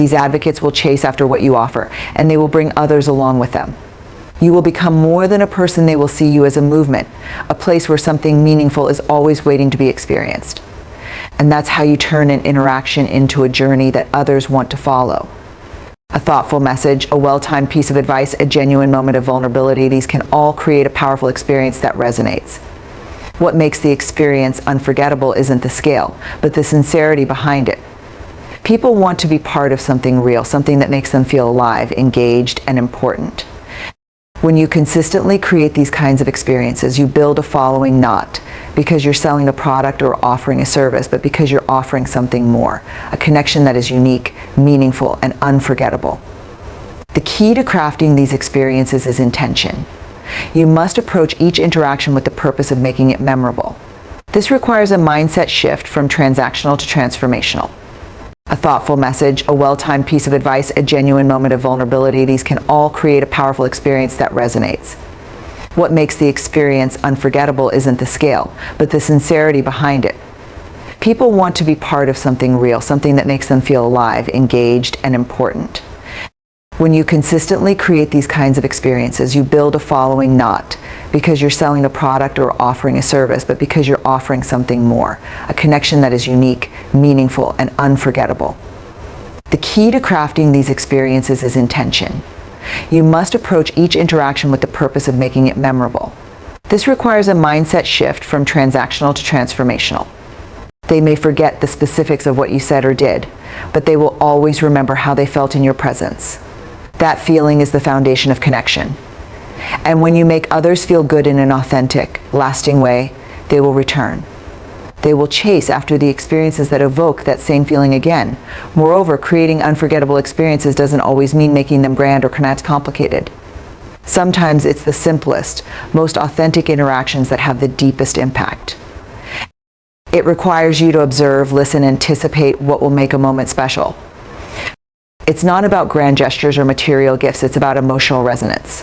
These advocates will chase after what you offer, and they will bring others along with them. You will become more than a person. They will see you as a movement, a place where something meaningful is always waiting to be experienced. And that's how you turn an interaction into a journey that others want to follow. A thoughtful message, a well-timed piece of advice, a genuine moment of vulnerability, these can all create a powerful experience that resonates. What makes the experience unforgettable isn't the scale, but the sincerity behind it. People want to be part of something real, something that makes them feel alive, engaged, and important. When you consistently create these kinds of experiences, you build a following not because you're selling a product or offering a service, but because you're offering something more, a connection that is unique, meaningful, and unforgettable. The key to crafting these experiences is intention. You must approach each interaction with the purpose of making it memorable. This requires a mindset shift from transactional to transformational. A thoughtful message, a well-timed piece of advice, a genuine moment of vulnerability, these can all create a powerful experience that resonates. What makes the experience unforgettable isn't the scale, but the sincerity behind it. People want to be part of something real, something that makes them feel alive, engaged, and important. When you consistently create these kinds of experiences, you build a following not because you're selling a product or offering a service, but because you're offering something more, a connection that is unique, meaningful, and unforgettable. The key to crafting these experiences is intention. You must approach each interaction with the purpose of making it memorable. This requires a mindset shift from transactional to transformational. They may forget the specifics of what you said or did, but they will always remember how they felt in your presence. That feeling is the foundation of connection. And when you make others feel good in an authentic, lasting way, they will return. They will chase after the experiences that evoke that same feeling again. Moreover, creating unforgettable experiences doesn't always mean making them grand or complicated. Sometimes it's the simplest, most authentic interactions that have the deepest impact. It requires you to observe, listen, anticipate what will make a moment special. It's not about grand gestures or material gifts, it's about emotional resonance.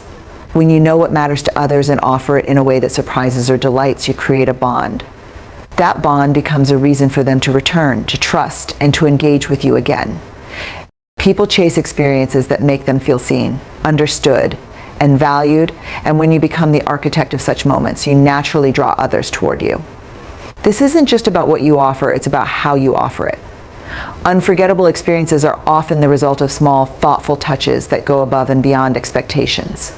When you know what matters to others and offer it in a way that surprises or delights, you create a bond. That bond becomes a reason for them to return, to trust, and to engage with you again. People chase experiences that make them feel seen, understood, and valued, and when you become the architect of such moments, you naturally draw others toward you. This isn't just about what you offer, it's about how you offer it. Unforgettable experiences are often the result of small, thoughtful touches that go above and beyond expectations.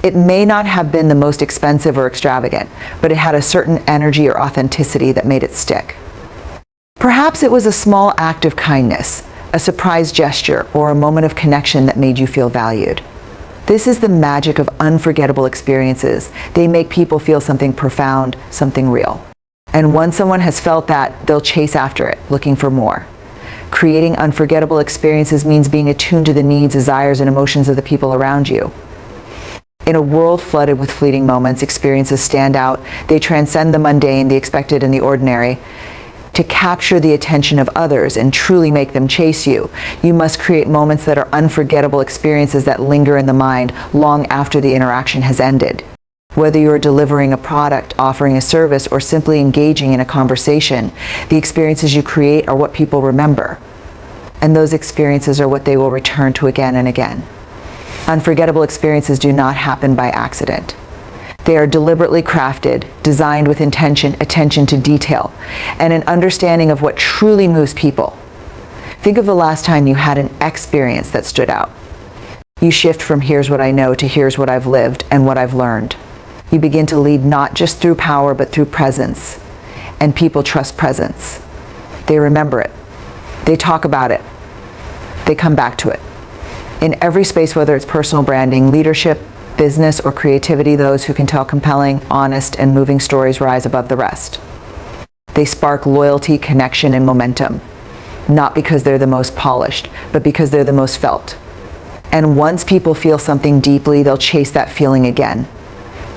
It may not have been the most expensive or extravagant, but it had a certain energy or authenticity that made it stick. Perhaps it was a small act of kindness, a surprise gesture, or a moment of connection that made you feel valued. This is the magic of unforgettable experiences. They make people feel something profound, something real. And once someone has felt that, they'll chase after it, looking for more. Creating unforgettable experiences means being attuned to the needs, desires, and emotions of the people around you. In a world flooded with fleeting moments, experiences stand out. They transcend the mundane, the expected, and the ordinary. To capture the attention of others and truly make them chase you, you must create moments that are unforgettable experiences that linger in the mind long after the interaction has ended. Whether you're delivering a product, offering a service, or simply engaging in a conversation, the experiences you create are what people remember. And those experiences are what they will return to again and again. Unforgettable experiences do not happen by accident. They are deliberately crafted, designed with intention, attention to detail, and an understanding of what truly moves people. Think of the last time you had an experience that stood out. You shift from here's what I know to here's what I've lived and what I've learned. You begin to lead not just through power, but through presence. And people trust presence. They remember it. They talk about it. They come back to it. In every space, whether it's personal branding, leadership, business, or creativity, those who can tell compelling, honest, and moving stories rise above the rest. They spark loyalty, connection, and momentum, not because they're the most polished, but because they're the most felt. And once people feel something deeply, they'll chase that feeling again.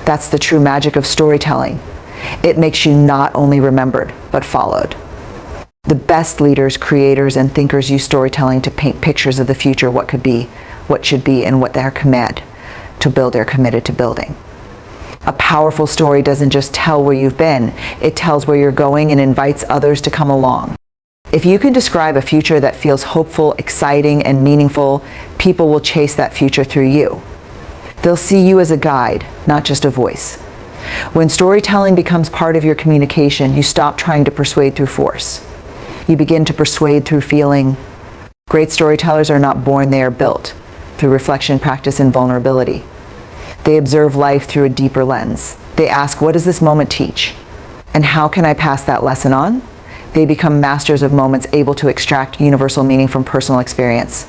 That's the true magic of storytelling. It makes you not only remembered, but followed. The best leaders, creators, and thinkers use storytelling to paint pictures of the future, what could be, what should be, and what they're committed to building. A powerful story doesn't just tell where you've been, it tells where you're going and invites others to come along. If you can describe a future that feels hopeful, exciting, and meaningful, people will chase that future through you. They'll see you as a guide, not just a voice. When storytelling becomes part of your communication, you stop trying to persuade through force. You begin to persuade through feeling. Great storytellers are not born, they are built through reflection, practice, and vulnerability. They observe life through a deeper lens. They ask, what does this moment teach? And how can I pass that lesson on? They become masters of moments, able to extract universal meaning from personal experience.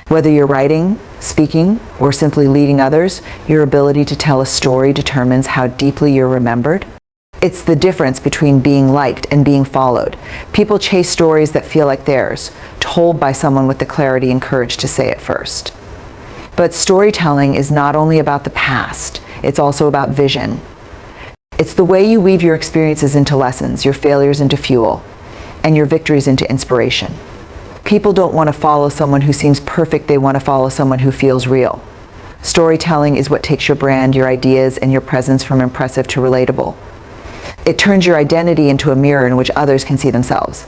Whether you're writing, speaking, or simply leading others, your ability to tell a story determines how deeply you're remembered. It's the difference between being liked and being followed. People chase stories that feel like theirs, told by someone with the clarity and courage to say it first. But storytelling is not only about the past, it's also about vision. It's the way you weave your experiences into lessons, your failures into fuel, and your victories into inspiration. People don't want to follow someone who seems perfect, they want to follow someone who feels real. Storytelling is what takes your brand, your ideas, and your presence from impressive to relatable. It turns your identity into a mirror in which others can see themselves.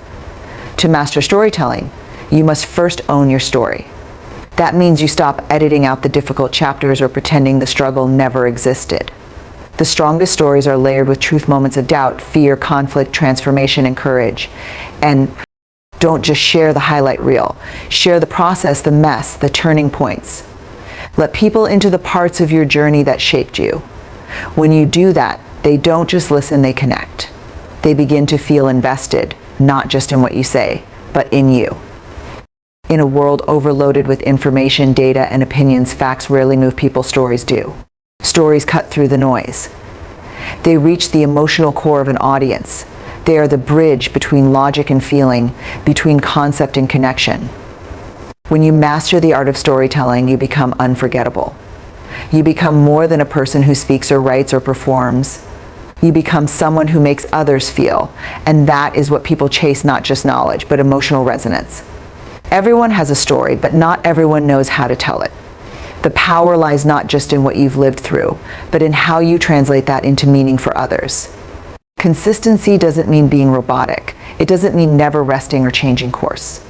To master storytelling, you must first own your story. That means you stop editing out the difficult chapters or pretending the struggle never existed. The strongest stories are layered with truth, moments of doubt, fear, conflict, transformation, and courage. And don't just share the highlight reel. Share the process, the mess, the turning points. Let people into the parts of your journey that shaped you. When you do that, they don't just listen, they connect. They begin to feel invested, not just in what you say, but in you. In a world overloaded with information, data, and opinions, facts rarely move people, stories do. Stories cut through the noise. They reach the emotional core of an audience. They are the bridge between logic and feeling, between concept and connection. When you master the art of storytelling, you become unforgettable. You become more than a person who speaks or writes or performs. You become someone who makes others feel, and that is what people chase, not just knowledge, but emotional resonance. Everyone has a story, but not everyone knows how to tell it. The power lies not just in what you've lived through, but in how you translate that into meaning for others. Consistency doesn't mean being robotic. It doesn't mean never resting or changing course.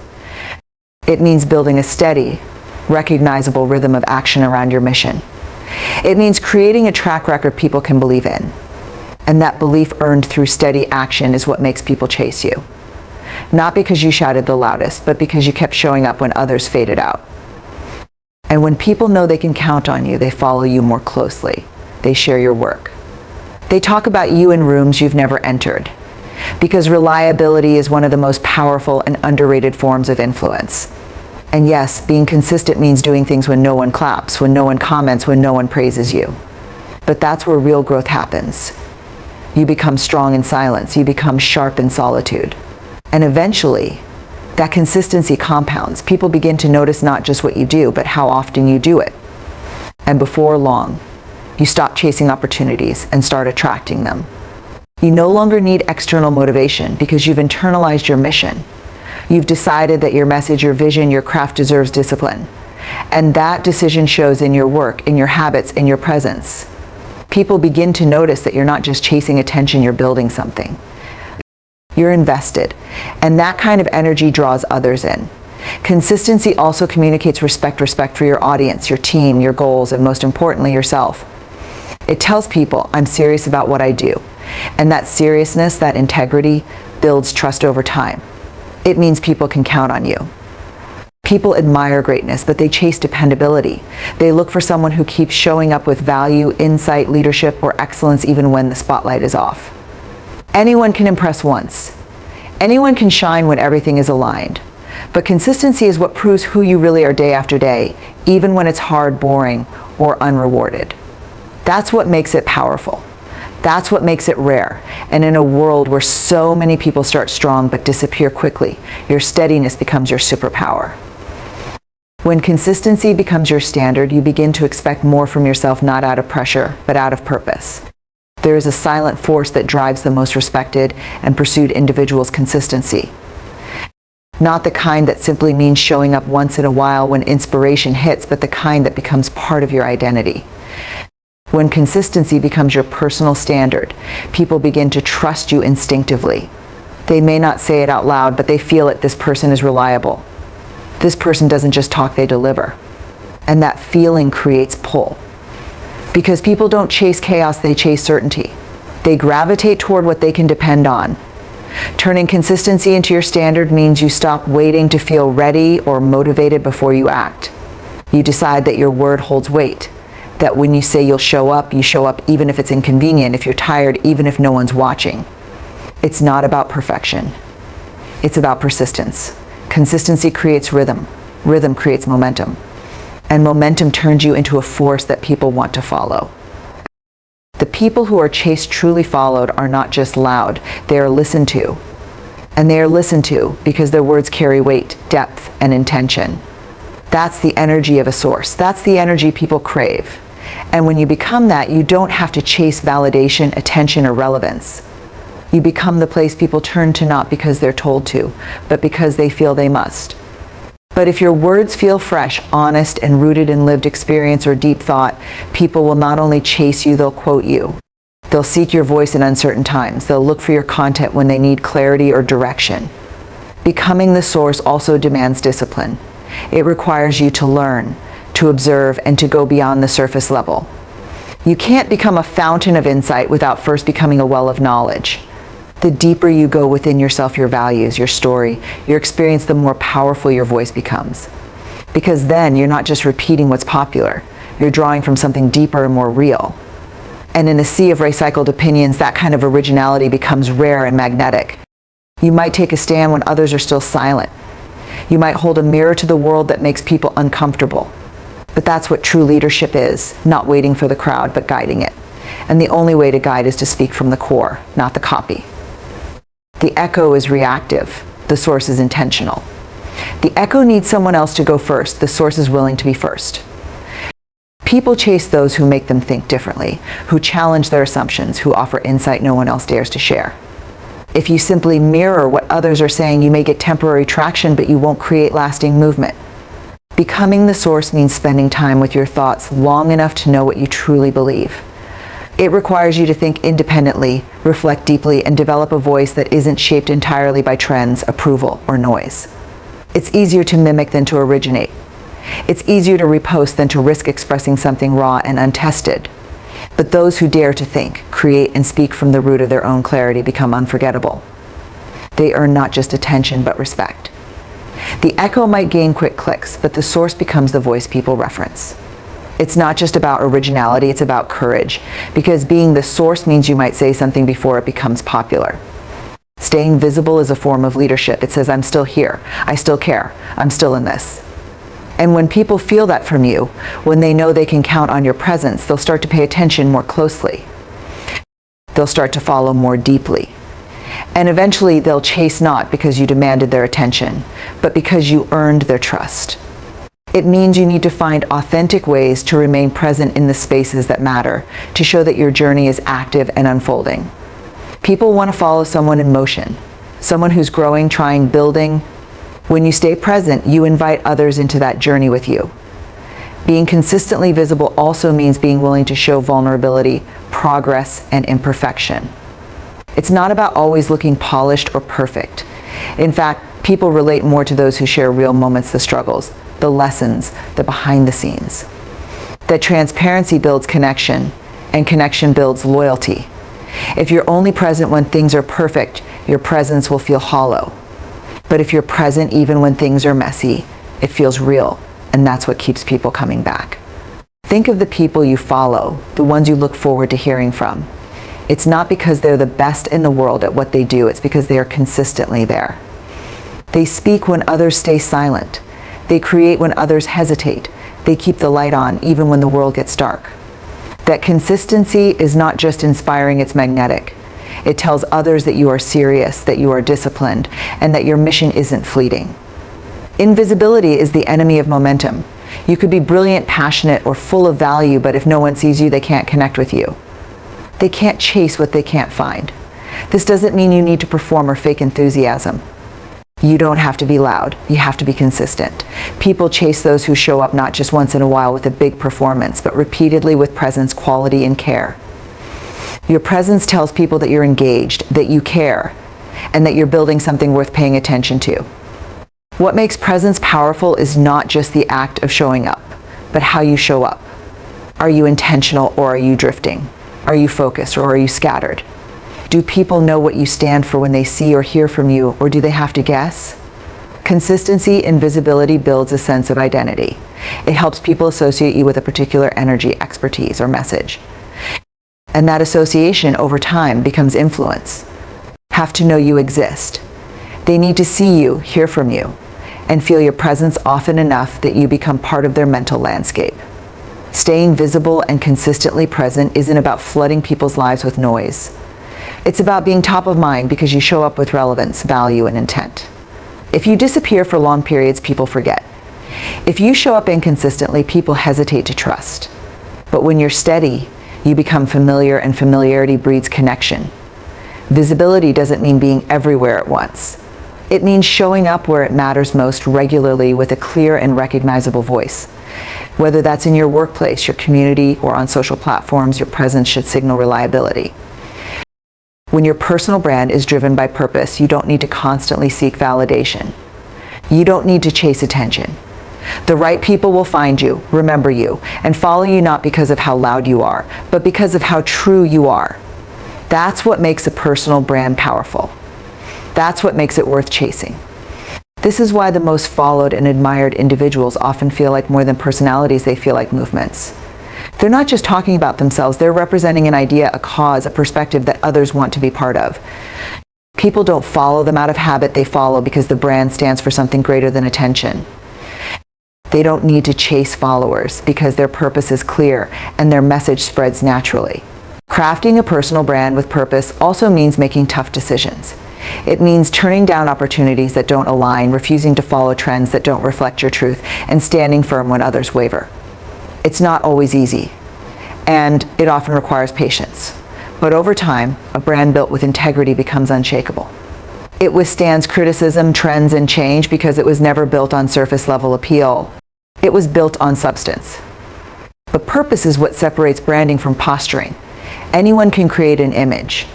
It means building a steady, recognizable rhythm of action around your mission. It means creating a track record people can believe in. And that belief earned through steady action is what makes people chase you. Not because you shouted the loudest, but because you kept showing up when others faded out. And when people know they can count on you, they follow you more closely. They share your work. They talk about you in rooms you've never entered. Because reliability is one of the most powerful and underrated forms of influence. And yes, being consistent means doing things when no one claps, when no one comments, when no one praises you. But that's where real growth happens. You become strong in silence. You become sharp in solitude. And eventually, that consistency compounds. People begin to notice not just what you do, but how often you do it. And before long, you stop chasing opportunities and start attracting them. You no longer need external motivation because you've internalized your mission. You've decided that your message, your vision, your craft deserves discipline. And that decision shows in your work, in your habits, in your presence. People begin to notice that you're not just chasing attention, you're building something. You're invested, and that kind of energy draws others in. Consistency also communicates respect for your audience, your team, your goals, and most importantly, yourself. It tells people, I'm serious about what I do. And that seriousness, that integrity, builds trust over time. It means people can count on you. People admire greatness, but they chase dependability. They look for someone who keeps showing up with value, insight, leadership, or excellence even when the spotlight is off. Anyone can impress once. Anyone can shine when everything is aligned. But consistency is what proves who you really are day after day, even when it's hard, boring, or unrewarded. That's what makes it powerful. That's what makes it rare. And in a world where so many people start strong but disappear quickly, your steadiness becomes your superpower. When consistency becomes your standard, you begin to expect more from yourself, not out of pressure, but out of purpose. There is a silent force that drives the most respected and pursued individuals' consistency. Not the kind that simply means showing up once in a while when inspiration hits, but the kind that becomes part of your identity. When consistency becomes your personal standard, people begin to trust you instinctively. They may not say it out loud, but they feel it. This person is reliable. This person doesn't just talk, they deliver. And that feeling creates pull. Because people don't chase chaos, they chase certainty. They gravitate toward what they can depend on. Turning consistency into your standard means you stop waiting to feel ready or motivated before you act. You decide that your word holds weight. That when you say you'll show up, you show up even if it's inconvenient, if you're tired, even if no one's watching. It's not about perfection. It's about persistence. Consistency creates rhythm. Rhythm creates momentum. And momentum turns you into a force that people want to follow. The people who are chased truly followed are not just loud, they are listened to. And they are listened to because their words carry weight, depth, and intention. That's the energy of a source. That's the energy people crave. And when you become that, you don't have to chase validation, attention, or relevance. You become the place people turn to not because they're told to, but because they feel they must. But if your words feel fresh, honest, and rooted in lived experience or deep thought, people will not only chase you, they'll quote you. They'll seek your voice in uncertain times. They'll look for your content when they need clarity or direction. Becoming the source also demands discipline. It requires you to learn, to observe, and to go beyond the surface level. You can't become a fountain of insight without first becoming a well of knowledge. The deeper you go within yourself, your values, your story, your experience, the more powerful your voice becomes. Because then you're not just repeating what's popular, you're drawing from something deeper and more real. And in a sea of recycled opinions, that kind of originality becomes rare and magnetic. You might take a stand when others are still silent. You might hold a mirror to the world that makes people uncomfortable. But that's what true leadership is, not waiting for the crowd, but guiding it. And the only way to guide is to speak from the core, not the copy. The echo is reactive. The source is intentional. The echo needs someone else to go first. The source is willing to be first. People chase those who make them think differently, who challenge their assumptions, who offer insight no one else dares to share. If you simply mirror what others are saying, you may get temporary traction, but you won't create lasting movement. Becoming the source means spending time with your thoughts long enough to know what you truly believe. It requires you to think independently, reflect deeply, and develop a voice that isn't shaped entirely by trends, approval, or noise. It's easier to mimic than to originate. It's easier to repost than to risk expressing something raw and untested. But those who dare to think, create, and speak from the root of their own clarity become unforgettable. They earn not just attention, but respect. The echo might gain quick clicks, but the source becomes the voice people reference. It's not just about originality, it's about courage, because being the source means you might say something before it becomes popular. Staying visible is a form of leadership. It says, I'm still here, I still care, I'm still in this. And when people feel that from you, when they know they can count on your presence, they'll start to pay attention more closely. They'll start to follow more deeply. And eventually they'll chase not because you demanded their attention, but because you earned their trust. It means you need to find authentic ways to remain present in the spaces that matter, to show that your journey is active and unfolding. People want to follow someone in motion, someone who's growing, trying, building. When you stay present, you invite others into that journey with you. Being consistently visible also means being willing to show vulnerability, progress, and imperfection. It's not about always looking polished or perfect. In fact, people relate more to those who share real moments, the struggles, the lessons, the behind the scenes. That transparency builds connection, and connection builds loyalty. If you're only present when things are perfect, your presence will feel hollow. But if you're present even when things are messy, it feels real, and that's what keeps people coming back. Think of the people you follow, the ones you look forward to hearing from. It's not because they're the best in the world at what they do, it's because they are consistently there. They speak when others stay silent. They create when others hesitate. They keep the light on even when the world gets dark. That consistency is not just inspiring, it's magnetic. It tells others that you are serious, that you are disciplined, and that your mission isn't fleeting. Invisibility is the enemy of momentum. You could be brilliant, passionate, or full of value, but if no one sees you, they can't connect with you. They can't chase what they can't find. This doesn't mean you need to perform or fake enthusiasm. You don't have to be loud. You have to be consistent. People chase those who show up not just once in a while with a big performance, but repeatedly with presence, quality, and care. Your presence tells people that you're engaged, that you care, and that you're building something worth paying attention to. What makes presence powerful is not just the act of showing up, but how you show up. Are you intentional or are you drifting? Are you focused or are you scattered? Do people know what you stand for when they see or hear from you, or do they have to guess? Consistency and visibility builds a sense of identity. It helps people associate you with a particular energy, expertise, or message. And that association over time becomes influence. Have to know you exist. They need to see you, hear from you, and feel your presence often enough that you become part of their mental landscape. Staying visible and consistently present isn't about flooding people's lives with noise. It's about being top of mind because you show up with relevance, value, and intent. If you disappear for long periods, people forget. If you show up inconsistently, people hesitate to trust. But when you're steady, you become familiar, and familiarity breeds connection. Visibility doesn't mean being everywhere at once. It means showing up where it matters most regularly with a clear and recognizable voice. Whether that's in your workplace, your community, or on social platforms, your presence should signal reliability. When your personal brand is driven by purpose, you don't need to constantly seek validation. You don't need to chase attention. The right people will find you, remember you, and follow you not because of how loud you are, but because of how true you are. That's what makes a personal brand powerful. That's what makes it worth chasing. This is why the most followed and admired individuals often feel like more than personalities, they feel like movements. They're not just talking about themselves, they're representing an idea, a cause, a perspective that others want to be part of. People don't follow them out of habit, they follow because the brand stands for something greater than attention. They don't need to chase followers because their purpose is clear and their message spreads naturally. Crafting a personal brand with purpose also means making tough decisions. It means turning down opportunities that don't align, refusing to follow trends that don't reflect your truth, and standing firm when others waver. It's not always easy, and it often requires patience. But over time, a brand built with integrity becomes unshakable. It withstands criticism, trends, and change because it was never built on surface-level appeal. It was built on substance. But purpose is what separates branding from posturing. Anyone can create an image.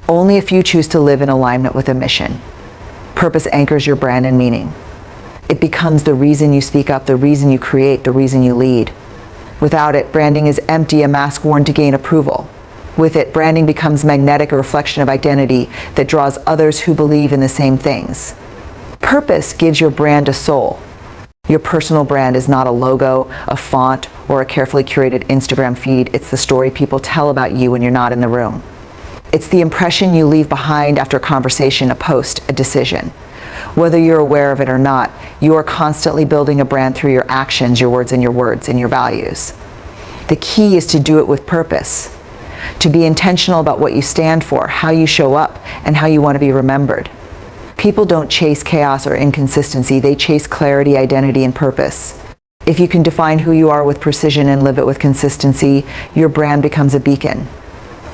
Only if you choose to live in alignment with a mission. Purpose anchors your brand and meaning. It becomes the reason you speak up, the reason you create, the reason you lead. Without it, branding is empty, a mask worn to gain approval. With it, branding becomes magnetic, a reflection of identity that draws others who believe in the same things. Purpose gives your brand a soul. Your personal brand is not a logo, a font, or a carefully curated Instagram feed. It's the story people tell about you when you're not in the room. It's the impression you leave behind after a conversation, a post, a decision. Whether you're aware of it or not, you are constantly building a brand through your actions, your words, and your values. The key is to do it with purpose, to be intentional about what you stand for, how you show up, and how you want to be remembered. People don't chase chaos or inconsistency, they chase clarity, identity, and purpose. If you can define who you are with precision and live it with consistency, your brand becomes a beacon.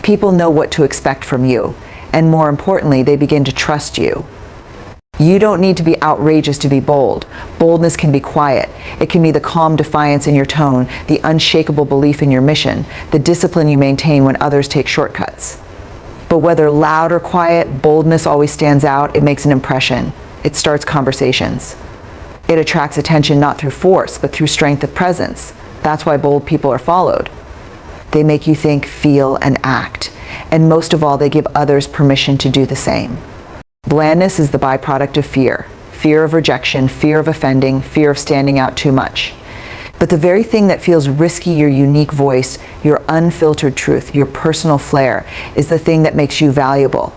People know what to expect from you, and more importantly, they begin to trust you. You don't need to be outrageous to be bold. Boldness can be quiet. It can be the calm defiance in your tone, the unshakable belief in your mission, the discipline you maintain when others take shortcuts. But whether loud or quiet, boldness always stands out. It makes an impression. It starts conversations. It attracts attention not through force, but through strength of presence. That's why bold people are followed. They make you think, feel, and act. And most of all, they give others permission to do the same. Blandness is the byproduct of fear. Fear of rejection, fear of offending, fear of standing out too much. But the very thing that feels risky, your unique voice, your unfiltered truth, your personal flair, is the thing that makes you valuable.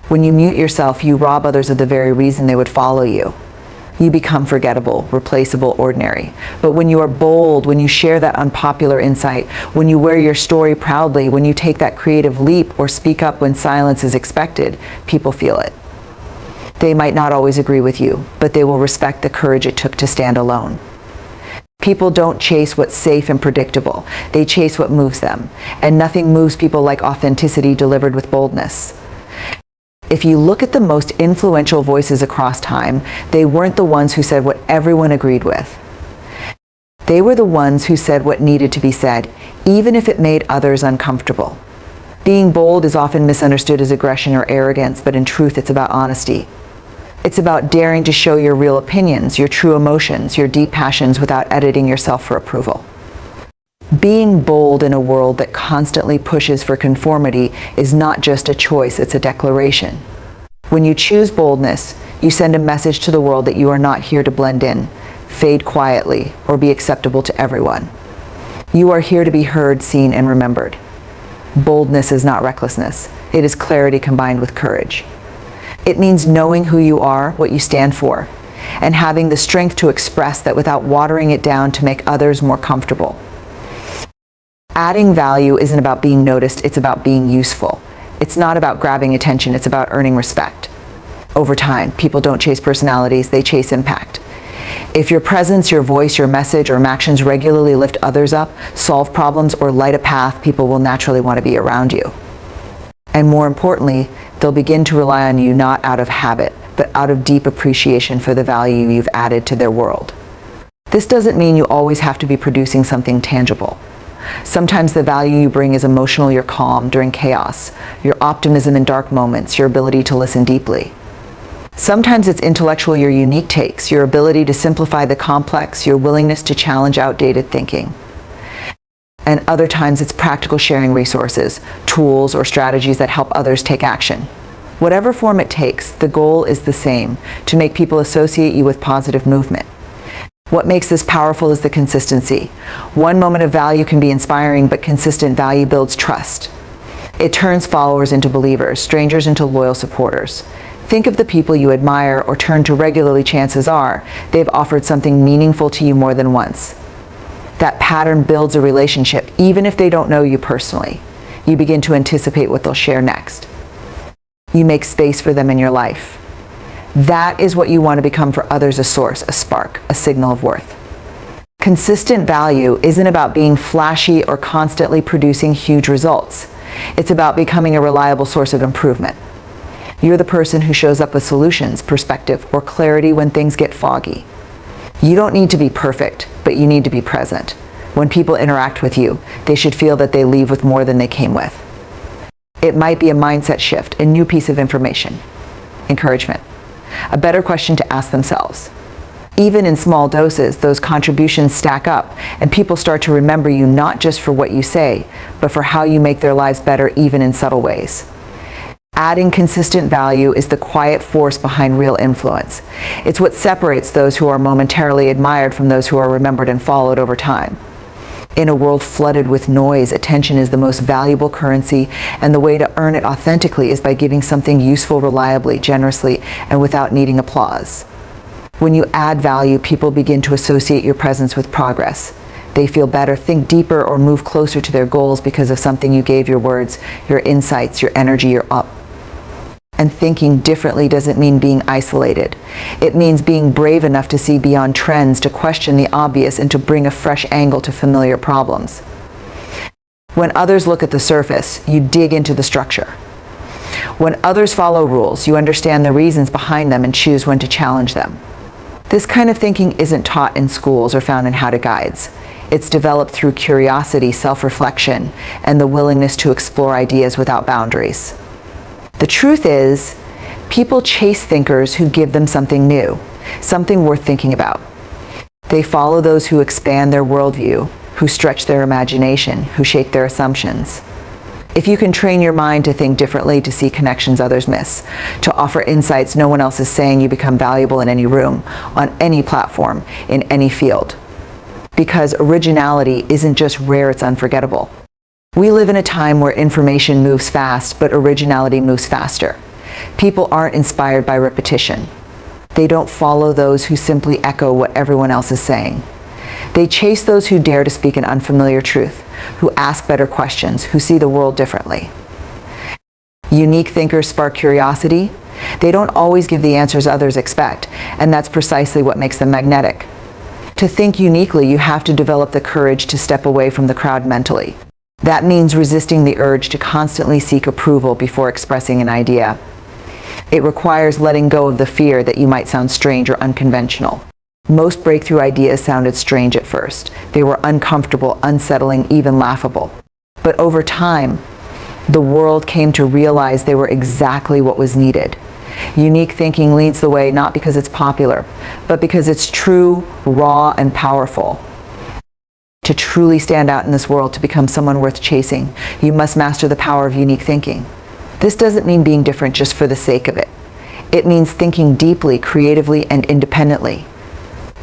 When you mute yourself, you rob others of the very reason they would follow you. You become forgettable, replaceable, ordinary. But when you are bold, when you share that unpopular insight, when you wear your story proudly, when you take that creative leap or speak up when silence is expected, people feel it. They might not always agree with you, but they will respect the courage it took to stand alone. People don't chase what's safe and predictable. They chase what moves them. And nothing moves people like authenticity delivered with boldness. If you look at the most influential voices across time, they weren't the ones who said what everyone agreed with. They were the ones who said what needed to be said, even if it made others uncomfortable. Being bold is often misunderstood as aggression or arrogance, but in truth, it's about honesty. It's about daring to show your real opinions, your true emotions, your deep passions without editing yourself for approval. Being bold in a world that constantly pushes for conformity is not just a choice, it's a declaration. When you choose boldness, you send a message to the world that you are not here to blend in, fade quietly, or be acceptable to everyone. You are here to be heard, seen, and remembered. Boldness is not recklessness. It is clarity combined with courage. It means knowing who you are, what you stand for, and having the strength to express that without watering it down to make others more comfortable. Adding value isn't about being noticed, it's about being useful. It's not about grabbing attention, it's about earning respect. Over time, people don't chase personalities, they chase impact. If your presence, your voice, your message, or actions regularly lift others up, solve problems, or light a path, people will naturally want to be around you. And more importantly, they'll begin to rely on you not out of habit, but out of deep appreciation for the value you've added to their world. This doesn't mean you always have to be producing something tangible. Sometimes the value you bring is emotional, your calm during chaos, your optimism in dark moments, your ability to listen deeply. Sometimes it's intellectual, your unique takes, your ability to simplify the complex, your willingness to challenge outdated thinking. And other times it's practical, sharing resources, tools, or strategies that help others take action. Whatever form it takes, the goal is the same, to make people associate you with positive movement. What makes this powerful is the consistency. One moment of value can be inspiring, but consistent value builds trust. It turns followers into believers, strangers into loyal supporters. Think of the people you admire or turn to regularly. Chances are they've offered something meaningful to you more than once. That pattern builds a relationship, even if they don't know you personally. You begin to anticipate what they'll share next. You make space for them in your life. That is what you want to become for others: a source, a spark, a signal of worth. Consistent value isn't about being flashy or constantly producing huge results. It's about becoming a reliable source of improvement. You're the person who shows up with solutions, perspective, or clarity when things get foggy. You don't need to be perfect, but you need to be present. When people interact with you, they should feel that they leave with more than they came with. It might be a mindset shift, a new piece of information, encouragement, a better question to ask themselves. Even in small doses, those contributions stack up, and people start to remember you not just for what you say, but for how you make their lives better, even in subtle ways. Adding consistent value is the quiet force behind real influence. It's what separates those who are momentarily admired from those who are remembered and followed over time. In a world flooded with noise, attention is the most valuable currency, and the way to earn it authentically is by giving something useful reliably, generously, and without needing applause. When you add value, people begin to associate your presence with progress. They feel better, think deeper, or move closer to their goals because of something you gave: your words, your insights, your energy, your up. And thinking differently doesn't mean being isolated. It means being brave enough to see beyond trends, to question the obvious, and to bring a fresh angle to familiar problems. When others look at the surface, you dig into the structure. When others follow rules, you understand the reasons behind them and choose when to challenge them. This kind of thinking isn't taught in schools or found in how-to guides. It's developed through curiosity, self-reflection, and the willingness to explore ideas without boundaries. The truth is, people chase thinkers who give them something new, something worth thinking about. They follow those who expand their worldview, who stretch their imagination, who shake their assumptions. If you can train your mind to think differently, to see connections others miss, to offer insights no one else is saying, you become valuable in any room, on any platform, in any field. Because originality isn't just rare, it's unforgettable. We live in a time where information moves fast, but originality moves faster. People aren't inspired by repetition. They don't follow those who simply echo what everyone else is saying. They chase those who dare to speak an unfamiliar truth, who ask better questions, who see the world differently. Unique thinkers spark curiosity. They don't always give the answers others expect, and that's precisely what makes them magnetic. To think uniquely, you have to develop the courage to step away from the crowd mentally. That means resisting the urge to constantly seek approval before expressing an idea. It requires letting go of the fear that you might sound strange or unconventional. Most breakthrough ideas sounded strange at first. They were uncomfortable, unsettling, even laughable. But over time, The world came to realize they were exactly what was needed. Unique thinking leads the way not because it's popular, but because it's true, raw, and powerful. To truly stand out in this world, to become someone worth chasing, you must master the power of unique thinking. This doesn't mean being different just for the sake of it. It means thinking deeply, creatively, and independently.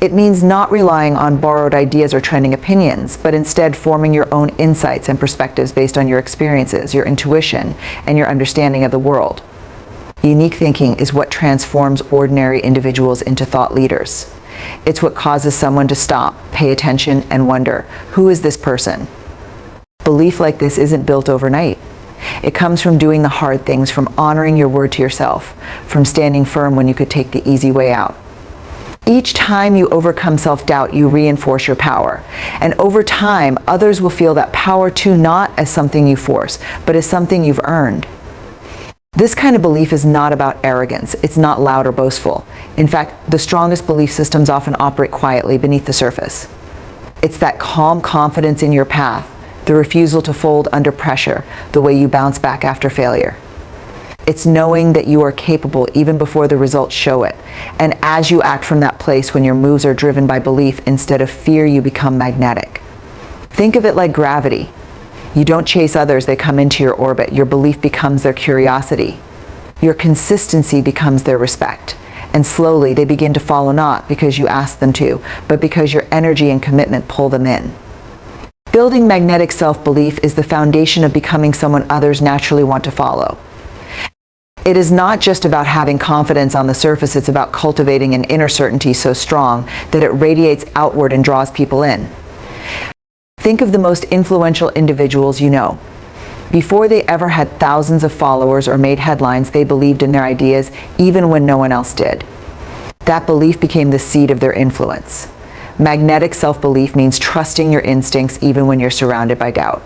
It means not relying on borrowed ideas or trending opinions, but instead forming your own insights and perspectives based on your experiences, your intuition, and your understanding of the world. Unique thinking is what transforms ordinary individuals into thought leaders. It's what causes someone to stop, pay attention, and wonder, who is this person? Belief like this isn't built overnight. It comes from doing the hard things, from honoring your word to yourself, from standing firm when you could take the easy way out. Each time you overcome self-doubt, you reinforce your power. And over time, others will feel that power too, not as something you force, but as something you've earned. This kind of belief is not about arrogance. It's not loud or boastful. In fact, the strongest belief systems often operate quietly beneath the surface. It's that calm confidence in your path, the refusal to fold under pressure, the way you bounce back after failure. It's knowing that you are capable even before the results show it. And as you act from that place, when your moves are driven by belief instead of fear, you become magnetic. Think of it like gravity. You don't chase others, they come into your orbit. Your belief becomes their curiosity. Your consistency becomes their respect. And slowly they begin to follow, not because you ask them to, but because your energy and commitment pull them in. Building magnetic self-belief is the foundation of becoming someone others naturally want to follow. It is not just about having confidence on the surface, it's about cultivating an inner certainty so strong that it radiates outward and draws people in. Think of the most influential individuals you know. Before they ever had thousands of followers or made headlines, they believed in their ideas even when no one else did. That belief became the seed of their influence. Magnetic self-belief means trusting your instincts even when you're surrounded by doubt.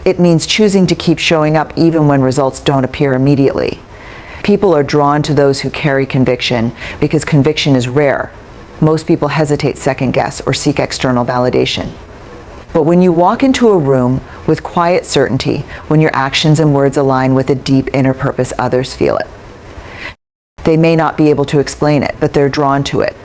It means choosing to keep showing up even when results don't appear immediately. People are drawn to those who carry conviction because conviction is rare. Most people hesitate, second guess, or seek external validation. But when you walk into a room with quiet certainty, when your actions and words align with a deep inner purpose, others feel it. They may not be able to explain it, but they're drawn to it.